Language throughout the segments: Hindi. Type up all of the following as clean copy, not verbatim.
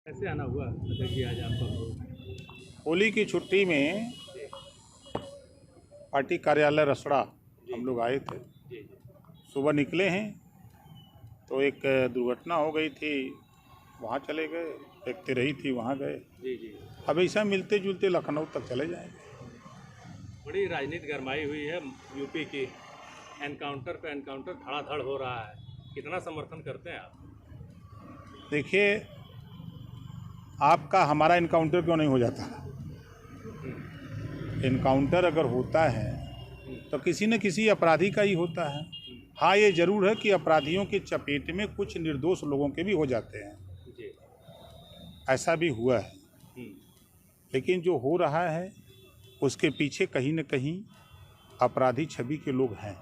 कैसे आना हुआ मतलब कि आज आपका? होली की छुट्टी में पार्टी कार्यालय रसड़ा हम लोग आए थे। जी जी सुबह निकले हैं तो एक दुर्घटना हो गई थी, वहाँ चले गए। एक तिरही थी, वहाँ गए। जी जी। अब ऐसा मिलते जुलते लखनऊ तक चले जाएंगे। बड़ी राजनीति गरमाई हुई है यूपी की। एनकाउंटर पे एनकाउंटर धड़ाधड़ हो रहा है। कितना समर्थन करते हैं आप? देखिए, आपका हमारा इनकाउंटर क्यों नहीं हो जाता? इनकाउंटर अगर होता है तो किसी न किसी अपराधी का ही होता है। हाँ, ये ज़रूर है कि अपराधियों की चपेट में कुछ निर्दोष लोगों के भी हो जाते हैं, जी। ऐसा भी हुआ है। लेकिन जो हो रहा है उसके पीछे कहीं न कहीं अपराधी छवि के लोग हैं,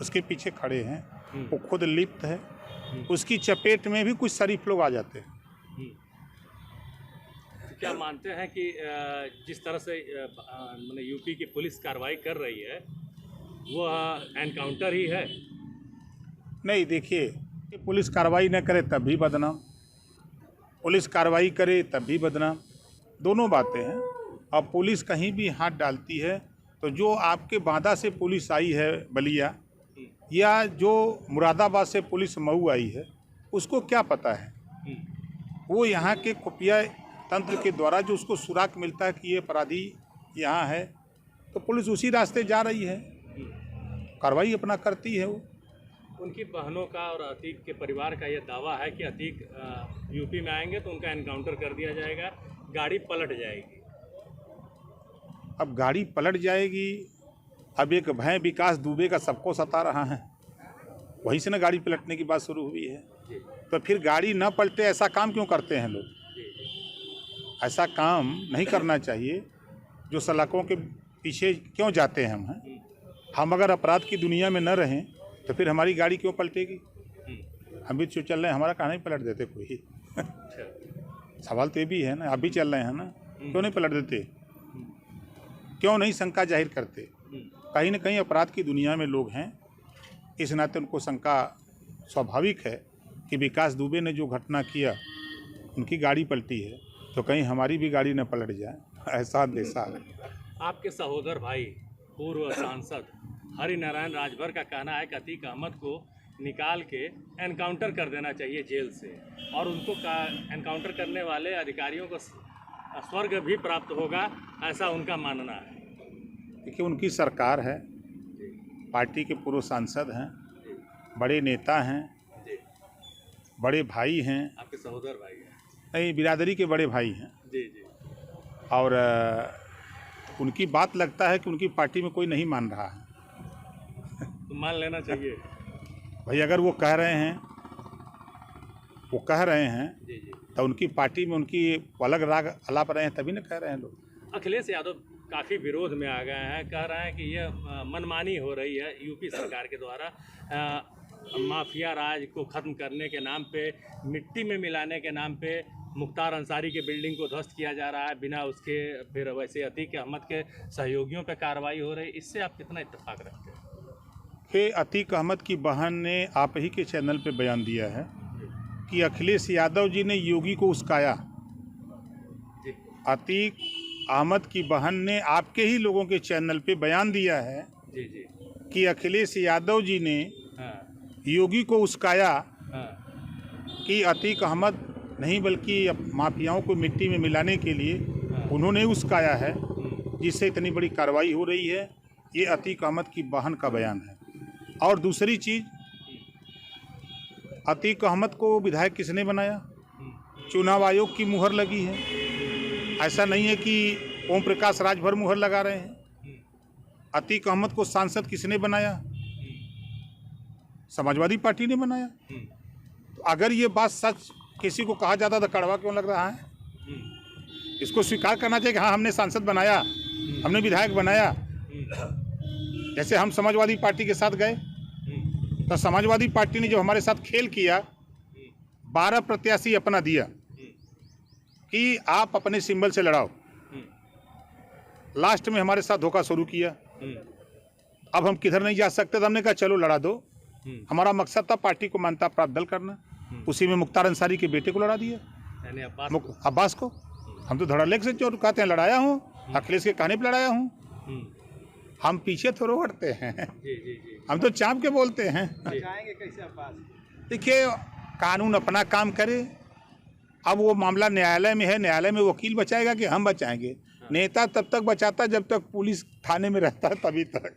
उसके पीछे खड़े हैं। वो खुद लिप्त है, उसकी चपेट में भी कुछ शरीफ लोग आ जाते हैं। तो क्या मानते हैं कि जिस तरह से मतलब यूपी की पुलिस कार्रवाई कर रही है वो एनकाउंटर ही है? नहीं, देखिए, पुलिस कार्रवाई न करे तब भी बदनाम, पुलिस कार्रवाई करे तब भी बदनाम, दोनों बातें हैं। अब पुलिस कहीं भी हाथ डालती है तो जो आपके बांदा से पुलिस आई है बलिया, या जो मुरादाबाद से पुलिस मऊ आई है, उसको क्या पता है? वो यहाँ के खुफिया तंत्र के द्वारा जो उसको सुराग मिलता है कि ये अपराधी यहाँ है, तो पुलिस उसी रास्ते जा रही है, कार्रवाई अपना करती है। वो उनकी बहनों का और अतीक के परिवार का ये दावा है कि अतीक यूपी में आएंगे तो उनका एनकाउंटर कर दिया जाएगा, गाड़ी पलट जाएगी। अब गाड़ी पलट जाएगी, अब एक भय विकास दुबे का सबको सता रहा है, वहीं से ना गाड़ी पलटने की बात शुरू हुई है। तो फिर गाड़ी न पलटे ऐसा काम क्यों करते हैं लोग? ऐसा काम नहीं करना चाहिए। जो सलाखों के पीछे क्यों जाते हैं हम अगर अपराध की दुनिया में न रहें तो फिर हमारी गाड़ी क्यों पलटेगी? हम भी चल रहे हैं, हमारा कहाँ नहीं पलट देते कोई? सवाल तो ये भी है ना, आप भी चल रहे हैं ना, क्यों नहीं पलट देते? क्यों नहीं शंका जाहिर करते? कहीं ना कहीं अपराध की दुनिया में लोग हैं, इस नाते उनको शंका स्वाभाविक है कि विकास दुबे ने जो घटना किया, उनकी गाड़ी पलटी है, तो कहीं हमारी भी गाड़ी न पलट जाए, ऐसा अंदेशा है। आपके सहोदर भाई पूर्व सांसद हरिनारायण राजभर का कहना है कि अतीक अहमद को निकाल के एनकाउंटर कर देना चाहिए जेल से, और उनको एनकाउंटर करने वाले अधिकारियों को स्वर्ग भी प्राप्त होगा, ऐसा उनका मानना है। देखिए, उनकी सरकार है, पार्टी के पूर्व सांसद हैं, बड़े नेता हैं, बड़े भाई हैं। आपके सहोदर भाई हैं? नहीं, बिरादरी के बड़े भाई हैं। जी जी। और उनकी बात लगता है कि उनकी पार्टी में कोई नहीं मान रहा है। तो मान लेना चाहिए भाई, अगर वो कह रहे हैं जी जी। तो उनकी पार्टी में उनकी अलग राग अलाप रहे हैं, तभी ना कह रहे हैं लोग। अखिलेश यादव काफ़ी विरोध में आ गए हैं, कह रहे हैं कि यह मनमानी हो रही है यूपी सरकार के द्वारा, माफिया राज को ख़त्म करने के नाम पे, मिट्टी में मिलाने के नाम पे मुख्तार अंसारी के बिल्डिंग को ध्वस्त किया जा रहा है बिना उसके, फिर वैसे अतीक अहमद के सहयोगियों पे कार्रवाई हो रही है। इससे आप कितना इत्तेफाक रखते हैं? कि अतीक अहमद की बहन ने आप ही के चैनल पे बयान दिया है कि अखिलेश यादव जी ने योगी को उस्काया। अतीक अहमद की बहन ने आपके ही लोगों के चैनल पे बयान दिया है जी जी कि अखिलेश यादव जी ने योगी को उस्काया कि अतीक अहमद नहीं बल्कि माफियाओं को मिट्टी में मिलाने के लिए उन्होंने उस्काया है, जिससे इतनी बड़ी कार्रवाई हो रही है। ये अतीक अहमद की बहन का बयान है। और दूसरी चीज़, अतीक अहमद को विधायक किसने बनाया? चुनाव आयोग की मुहर लगी है। ऐसा नहीं है कि ओम प्रकाश राजभर मुहर लगा रहे हैं। अतीक अहमद को सांसद किसने बनाया? समाजवादी पार्टी ने बनाया। तो अगर ये बात सच किसी को कहा जाता तो कड़वा क्यों लग रहा है? इसको स्वीकार करना चाहिए कि हाँ, हमने सांसद बनाया, हमने विधायक बनाया। जैसे हम समाजवादी पार्टी के साथ गए तो समाजवादी पार्टी ने जो हमारे साथ खेल किया, 12 प्रत्याशी अपना दिया कि आप अपने सिंबल से लड़ाओ। लास्ट में हमारे साथ धोखा शुरू किया। अब हम किधर नहीं जा सकते, तो हमने कहा चलो लड़ा दो। हमारा मकसद था पार्टी को मान्यता प्राप्त दल करना, उसी में मुख्तार अंसारी के बेटे को लड़ा दिया। यानी अब्बास को हम तो धड़ल्ले से चोर कहते हैं, लड़ाया हूँ, अखिलेश के कहने पे लड़ाया हूँ। हम पीछे थोड़ा हटते हैं, जी जी जी, हम तो चाप के बोलते हैं। बचाएंगे कैसे अब्बास? देखिए, कानून अपना काम करे। अब वो मामला न्यायालय में है, न्यायालय में वकील बचाएगा कि हम बचाएंगे? नेता तब तक बचाता जब तक पुलिस थाने में रहता है, तभी तक।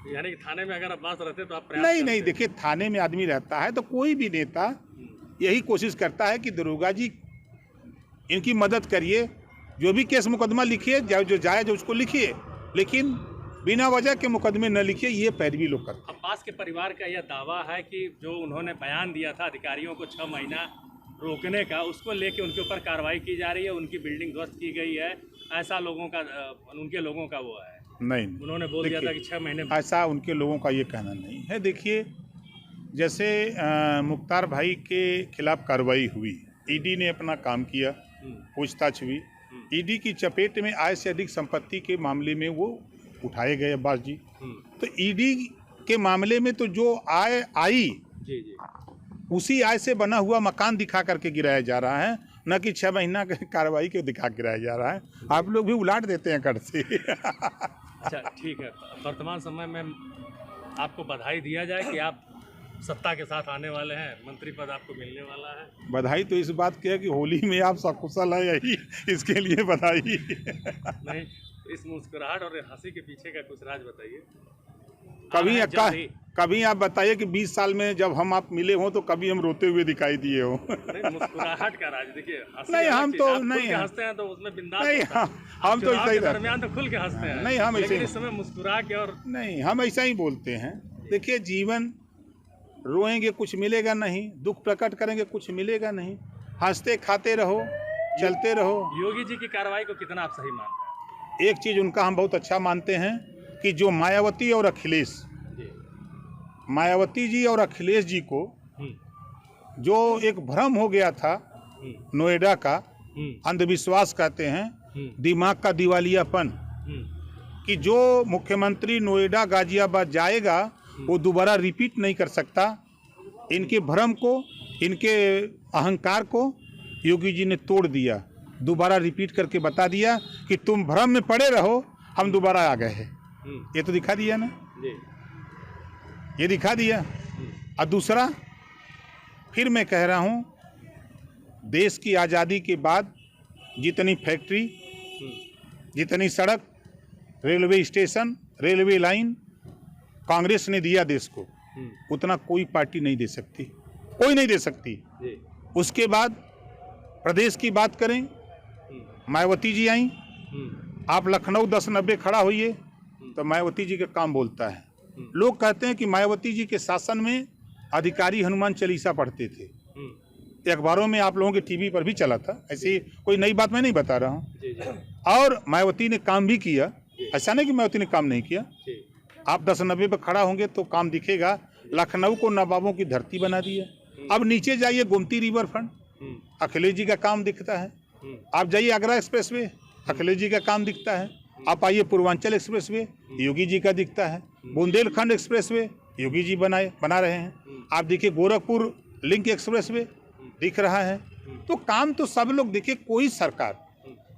यानी कि थाने में अगर अब्बास रहते तो आप नहीं, देखिए, थाने में आदमी रहता है तो कोई भी नेता यही कोशिश करता है कि दरोगा जी इनकी मदद करिए, जो भी केस मुकदमा लिखिए, जो जायज उसको लिखिए, लेकिन बिना वजह के मुकदमे न लिखिए, ये पैरवी लोग करते हैं। अब्बास के परिवार का यह दावा है कि जो उन्होंने बयान दिया था अधिकारियों को 6 महीना रोकने का, उसको लेके उनके ऊपर कार्रवाई की जा रही है, उनकी बिल्डिंग ध्वस्त की गई है, ऐसा उनके लोगों का वो है। नहीं, उन्होंने बोल दिया था कि 6 महीने। ऐसा उनके लोगों का ये कहना नहीं है। देखिए, जैसे मुख्तार भाई के खिलाफ कार्रवाई हुई, ईडी ने अपना काम किया, पूछताछ हुई, ईडी की चपेट में आय से अधिक संपत्ति के मामले में वो उठाए गए अब्बास जी। तो ईडी के मामले में तो जो आय आई, जी जी, उसी आय से बना हुआ मकान दिखा करके गिराया जा रहा है, न कि 6 महीना कार्रवाई के दिखा गिराया जा रहा है। आप लोग भी उलाट देते हैं कर से। अच्छा, ठीक है। वर्तमान समय में आपको बधाई दिया जाए कि आप सत्ता के साथ आने वाले हैं, मंत्री पद आपको मिलने वाला है। बधाई तो इस बात की है कि होली में आप सकुशल है, यही इसके लिए बधाई। नहीं, इस मुस्कुराहट और हंसी के पीछे का कुछ राज बताइए। कभी आप बताइए कि 20 साल में जब हम आप मिले हो तो कभी हम रोते हुए दिखाई दिए हो? नहीं, मुस्कुराहट का राज देखिए। नहीं, हम तो नहीं हंसते हैं तो उसमें बिंदास नहीं, हम तो ऐसा ही दरमियान तो खुल के हंसते हैं। नहीं, हम ऐसे इस समय मुस्कुरा के और नहीं, हम ऐसा ही बोलते हैं। देखिए, जीवन रोएंगे कुछ मिलेगा नहीं, दुख प्रकट करेंगे कुछ मिलेगा नहीं, हंसते खाते रहो, चलते रहो। योगी जी की कार्रवाई को कितना आप सही मानते हैं? एक चीज उनका हम बहुत अच्छा मानते हैं कि जो मायावती और अखिलेश, मायावती जी और अखिलेश जी को जो एक भ्रम हो गया था नोएडा का, अंधविश्वास कहते हैं, दिमाग का दिवालियापन, कि जो मुख्यमंत्री नोएडा गाजियाबाद जाएगा वो दोबारा रिपीट नहीं कर सकता, इनके भ्रम को, इनके अहंकार को योगी जी ने तोड़ दिया। दोबारा रिपीट करके बता दिया कि तुम भ्रम में पड़े रहो, हम दोबारा आ गए हैं। ये तो दिखा दिया ना, ये दिखा दिया। और दूसरा, फिर मैं कह रहा हूँ, देश की आज़ादी के बाद जितनी फैक्ट्री, जितनी सड़क, railway station, railway line Congress ने दिया देश को, उतना कोई पार्टी नहीं दे सकती, कोई नहीं दे सकती। उसके बाद प्रदेश की बात करें, मायावती जी आई, आप लखनऊ 10-90 खड़ा होइए तो मायावती जी का काम बोलता है। लोग कहते हैं कि मायावती जी के शासन में अधिकारी हनुमान चालीसा पढ़ते थे, अखबारों में आप लोगों के टीवी पर भी चला था, ऐसी कोई नई बात मैं नहीं बता रहा हूँ। और मायावती ने काम भी किया, ऐसा नहीं कि मायावती ने काम नहीं किया। आप 10-90 पर खड़ा होंगे तो काम दिखेगा। लखनऊ को नवाबों की धरती बना दिया। अब नीचे जाइए, गोमती रिवर फ्रंट, अखिलेश जी का काम दिखता है। आप जाइए आगरा एक्सप्रेसवे, अखिलेश जी का काम दिखता है। आप आइए पूर्वांचल एक्सप्रेसवे, योगी जी का दिखता है। बुंदेलखंड एक्सप्रेसवे योगी जी बना रहे हैं। आप देखिए गोरखपुर लिंक एक्सप्रेसवे दिख रहा है। तो काम तो सब लोग, देखिए कोई सरकार,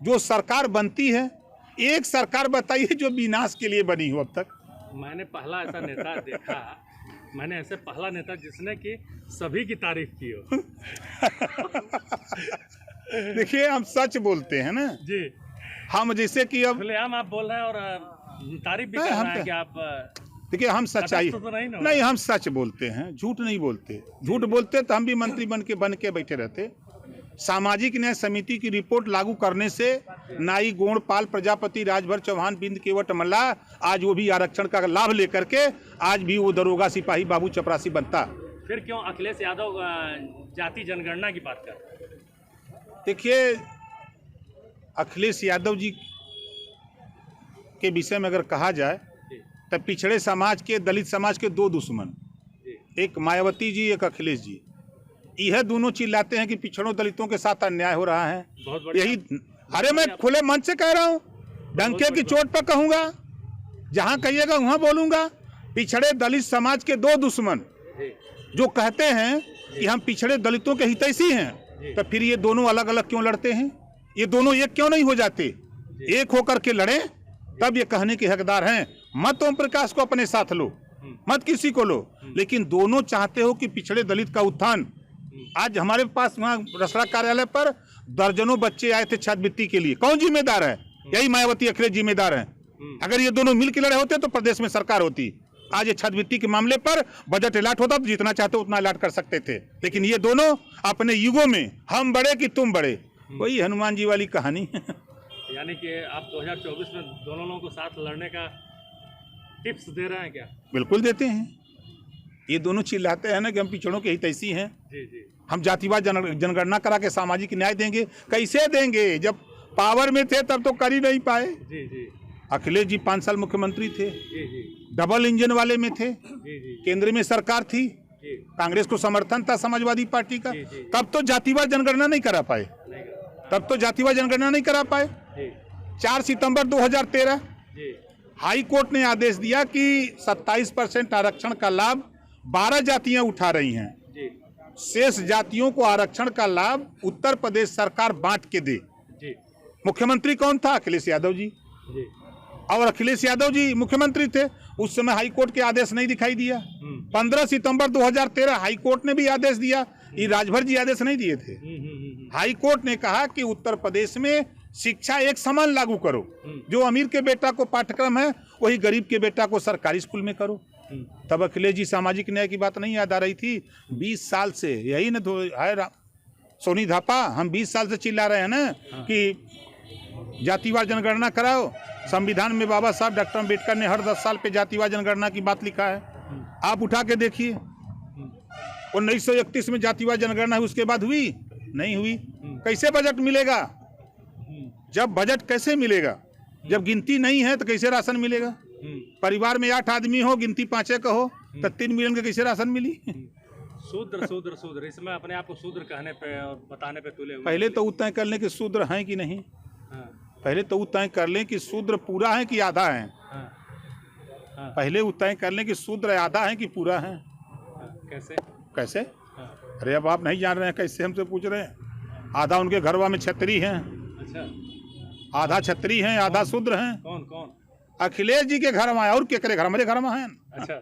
जो सरकार बनती है, एक सरकार बताइए जो विनाश के लिए बनी हो अब तक। मैंने पहला ऐसा नेता देखा, मैंने ऐसे पहला नेता जिसने कि सभी की तारीफ की हो। देखिए, हम सच बोलते हैं ना जी, हम जैसे कि अब खुलेआम आप बोल रहे हैं और तारीफ भी कर रहे हैं कि आप, देखिए हम सच्चाई तो नहीं, हम सच बोलते हैं, झूठ नहीं बोलते। झूठ बोलते तो हम भी मंत्री बन के बैठे रहते। सामाजिक न्याय समिति की रिपोर्ट लागू करने से नाई, गोंड, पाल, प्रजापति, राजभर, चौहान, बिंद, केवट, मल्लाह, आज वो भी आरक्षण का लाभ लेकर के आज भी वो दरोगा, सिपाही, बाबू, चपरासी बनता। फिर क्यों अखिलेश यादव जाति जनगणना की बात कर रहे हैं? देखिए, अखिलेश यादव जी के विषय में अगर कहा जाए तो पिछड़े समाज के, दलित समाज के दो दुश्मन, एक मायावती जी, एक अखिलेश जी, यह दोनों चिल्लाते हैं कि पिछड़ों दलितों के साथ अन्याय हो रहा है। यही, अरे मैं खुले मन से कह रहा हूँ, डंके की चोट पर कहूँगा, जहाँ कहिएगा वहाँ बोलूँगा। पिछड़े दलित समाज के दो दुश्मन जो कहते हैं कि हम पिछड़े दलितों के हितैषी हैं, तो फिर ये दोनों अलग अलग क्यों लड़ते हैं? ये दोनों एक क्यों नहीं हो जाते? एक होकर के लड़े, तब ये कहने के हकदार हैं। मत ओम प्रकाश को अपने साथ लो, मत किसी को लो, लेकिन दोनों चाहते हो कि पिछड़े दलित का उत्थान। आज हमारे पास वहाँ रसड़ा कार्यालय पर दर्जनों बच्चे आए थे छात्रवृत्ति के लिए। कौन जिम्मेदार है? यही मायावती अखिलेश जिम्मेदार हैं। अगर ये दोनों मिल के लड़े होते तो प्रदेश में सरकार होती। आज ये छात्रवृत्ति के मामले पर बजट अलाट होता तो जितना चाहते उतना अलाट कर सकते थे, लेकिन ये दोनों अपने युगों में हम बड़े कि तुम बड़े, वही हनुमान जी वाली कहानी। यानी कि आप 2024 में दोनों लोगों को साथ लड़ने का टिप्स दे रहे हैं क्या? बिल्कुल देते हैं। ये दोनों चिल्लाते हैं ना कि हम पिछड़ों के हितैषी हैं, जी जी, हम जातिवाद जनगणना करा के सामाजिक न्याय देंगे। कैसे देंगे? जब पावर में थे तब तो कर ही नहीं पाए। जी जी, अखिलेश जी 5 साल मुख्यमंत्री थे, जी जी, डबल इंजन वाले में थे, जी जी, केंद्र में सरकार थी, जी, कांग्रेस को समर्थन था समाजवादी पार्टी का, जी, जी। तब तो जातिवाद जनगणना नहीं करा पाए। नहीं कर- तब तो जातिवाद जनगणना नहीं करा पाए। जी 4 सितंबर 2013 जी, हाई कोर्ट ने आदेश दिया कि 27% आरक्षण का लाभ 12 जातियां उठा रही हैं, जी शेष जातियों को आरक्षण का लाभ उत्तर प्रदेश सरकार बांट के दे। जी, मुख्यमंत्री कौन था? अखिलेश यादव जी। जी, और अखिलेश यादव जी मुख्यमंत्री थे उस समय। हाई कोर्ट के आदेश नहीं दिखाई दिया। 15 सितंबर 2013 हाई कोर्ट ने भी आदेश दिया। ये राजभर जी आदेश नहीं दिए थे। हाई कोर्ट ने कहा कि उत्तर प्रदेश में शिक्षा एक समान लागू करो। जो अमीर के बेटा को पाठ्यक्रम है वही गरीब के बेटा को सरकारी स्कूल में करो। तब अखिलेश जी सामाजिक न्याय की बात नहीं याद आ रही थी। 20 साल से यही न है सोनी धापा, हम 20 साल से चिल्ला रहे हैं ना कि जातिवाद जनगणना कराओ। संविधान में बाबा साहब डॉक्टर अम्बेडकर ने हर 10 साल पे जातिवाद जनगणना की बात लिखा है। आप उठा के देखिए 1931 में जातिवाद जनगणना हुई, उसके बाद हुई नहीं हुई। कैसे बजट मिलेगा? जब बजट कैसे मिलेगा? जब गिनती नहीं है तो कैसे राशन मिलेगा? परिवार में 8 आदमी हो, गिनती 5 का हो तो 3 मिलियन का कैसे राशन मिली? शूद्र शूद्र शूद्र, इसमें अपने आप को शूद्र कहने पे और बताने पे तुले हुए। पहले तो वो तय कर लें कि शूद्र हैं कि नहीं। हाँ, पहले तो वो तय कर लें कि शूद्र पूरा है कि आधा है। हाँ, हाँ, पहले वो तय कर लें कि शूद्र आधा है कि पूरा है। हाँ, कैसे? कैसे? हाँ, अरे अब आप नहीं जान रहे हैं, कैसे हमसे पूछ रहे हैं? आधा उनके घरवा में छतरी हैं, अच्छा, आधा छतरी हैं, आधा शूद्र हैं। कौन कौन? अखिलेश जी के घर में और केकरे घर, मेरे घर में हैं। अच्छा,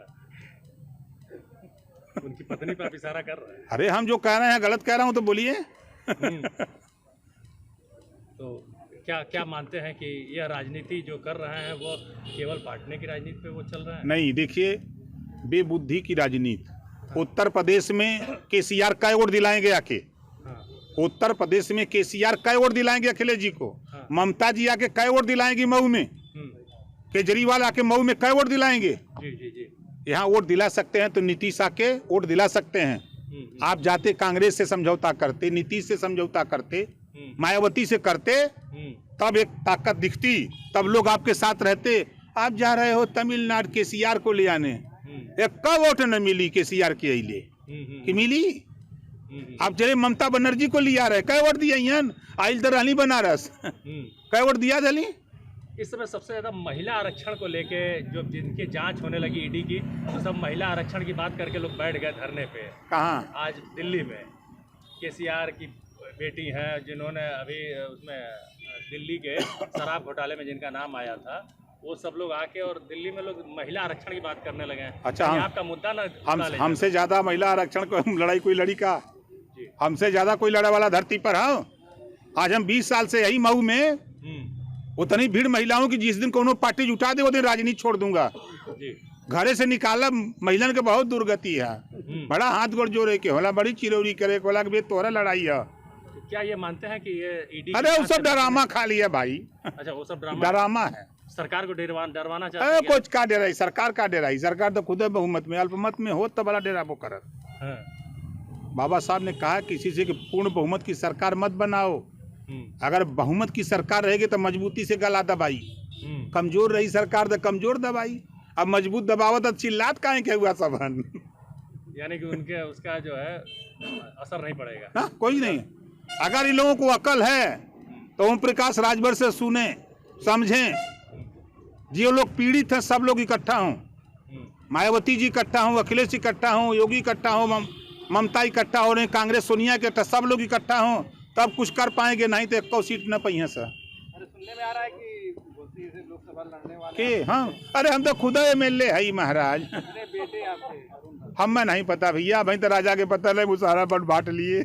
उनकी पत्नी पर आप इशारा कर रहे हैं। अरे हम जो कह रहे हैं गलत कह रहा हूँ तो बोलिए। तो क्या क्या मानते हैं कि यह राजनीति जो कर रहे हैं वो केवल बांटने की राजनीति पे वो चल रहा है? नहीं, देखिए बेबुद्धि की राजनीति। उत्तर प्रदेश में केसीआर कै वोट दिलाएंगे आके? हाँ, उत्तर प्रदेश में केसीआर कै वोट दिलाएंगे अखिलेश जी को? हाँ। ममता जी आके कै वोट दिलाएंगी मऊ में? केजरीवाल आके मऊ में कै वोट दिलाएंगे? जी जी जी, यहाँ वोट दिला सकते हैं तो नीतीश आके वोट दिला सकते हैं। आप जाते कांग्रेस से समझौता करते, नीतीश से समझौता करते, मायावती से करते, तब एक ताकत दिखती, तब लोग आपके साथ रहते। आप जा रहे हो तमिलनाडु केसीआर को ले आने, एक का वोट न मिली केसीआर के अइले कि मिली? आप चले ममता बनर्जी को लिया रहे, कै वोट दिया? आइल तो रहली बनारस, कै वोट दिया दली? इस समय सबसे ज़्यादा महिला आरक्षण को लेके जो जिनकी जांच होने लगी ईडी की, तो सब महिला आरक्षण की बात करके लोग बैठ गए धरने पे। कहाँ? आज दिल्ली में केसीआर की बेटी हैं जिन्होंने अभी उसमें दिल्ली के शराब घोटाले में जिनका नाम आया था, वो सब लोग आके और दिल्ली में लोग महिला आरक्षण की बात करने लगे हैं। अच्छा, आपका मुद्दा ना हमसे ज्यादा महिला आरक्षण को लड़ाई कोई लड़ी का? जी। हमसे ज्यादा कोई लड़े वाला धरती पर है? आज हम 20 साल से यही मऊ में उतनी भीड़ महिलाओं की, जिस दिन कोनो पार्टी जुटा दे वो दिन राजनीति छोड़ दूंगा। जी, घरे से निकाला महिलन के बहुत दुर्गति है। बड़ा हाथ गोड़ जोड़े के होला, बड़ी चिरौरी करे के होला कि तोहरा लड़ाई है। तो क्या ये मानते हैं कि ये ईडी? अरे वो सब डरामा खा लिया भाई। अच्छा, वो सब ड्रामा डरामा है। सरकार को डरवाना चाहते अरे हैं क्या? कुछ का डेराई, सरकार का डेराई? सरकार तो खुद बहुमत में, अल्पमत में हो तो बड़ा डेरा वो करत। हाँ, बाबा साहब ने कहा किसी से कि पूर्ण बहुमत की सरकार मत बनाओ। अगर बहुमत की सरकार रहेगी तो मजबूती से गला दबाई, कमजोर रही सरकार तो कमजोर दबाई। अब मजबूत दबावा तो चिल्लात काहे के हुआ सबन? यानी कि उनके उसका जो है असर नहीं पड़ेगा ना, कोई नहीं। अगर इन लोगों को अकल है तो ओम प्रकाश राजभर से सुने समझें। जो लोग पीड़ित हैं सब लोग इकट्ठा हों, मायावती जी इकट्ठा हों, अखिलेश इकट्ठा हों, योगी इकट्ठा हों, ममता इकट्ठा हो रहे हैं, कांग्रेस सोनिया इकट्ठा, सब लोग इकट्ठा हों तब कुछ कर पाएंगे, नहीं तो 1 सीट न पाई है सर। अरे सुनने में आ रहा है कि घोसी से लोकसभा लड़ने वाले के हाँ, अरे हम तो खुद MLA है ही महाराज। अपने बेटे आपके हमें नहीं पता भैया, भाई तो राजा के पता नहीं, वो सारा बट बांट लिए।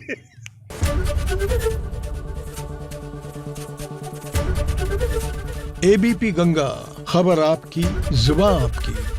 ABP गंगा, खबर आपकी, जुबान आपकी।